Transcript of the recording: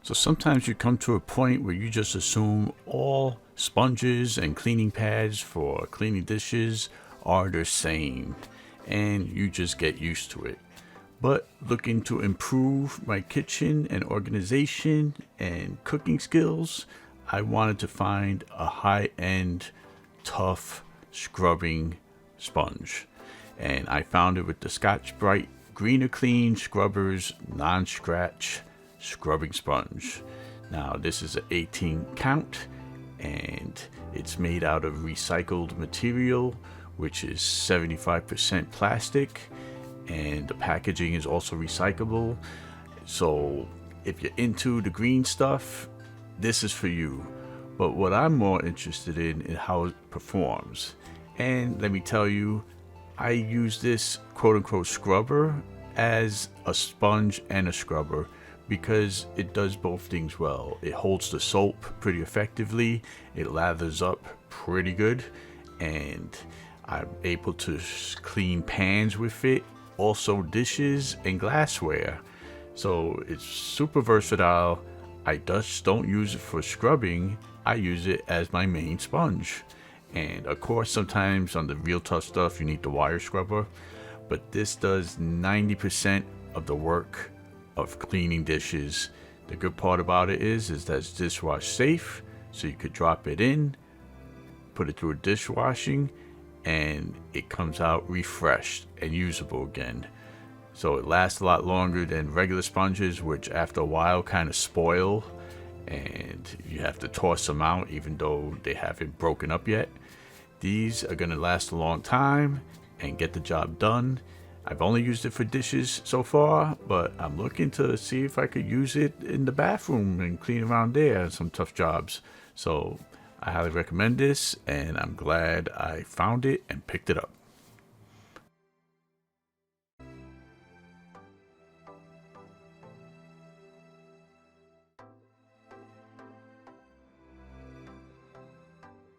So sometimes you come to a point where you just assume all sponges and cleaning pads for cleaning dishes are the same, and you just get used to it. But looking to improve my kitchen and organization and cooking skills, I wanted to find a high-end, tough scrubbing sponge. And I found it with the Scotch-Brite Greener Clean Scrubbers Non-Scratch Scrubbing Sponge. Now this is an 18 count, and it's made out of recycled material, which is 75% plastic, and the packaging is also recyclable. So if you're into the green stuff, this is for you. But what I'm more interested in is how it performs. And let me tell you, I use this quote unquote scrubber as a sponge and a scrubber because it does both things well. It holds the soap pretty effectively, it lathers up pretty good, and I'm able to clean pans with it, also dishes and glassware. So it's super versatile. I just don't use it for scrubbing, I use it as my main sponge. And of course, sometimes on the real tough stuff, you need the wire scrubber, but this does 90% of the work of cleaning dishes. The good part about it is that it's dishwash safe, so you could drop it in, put it through a dishwashing, and it comes out refreshed and usable again. So it lasts a lot longer than regular sponges, which after a while kind of spoil and you have to toss them out even though they haven't broken up yet. These are going to last a long time and get the job done. I've only used it for dishes so far, but I'm looking to see if I could use it in the bathroom and clean around there, some tough jobs. So I highly recommend this, and I'm glad I found it and picked it up.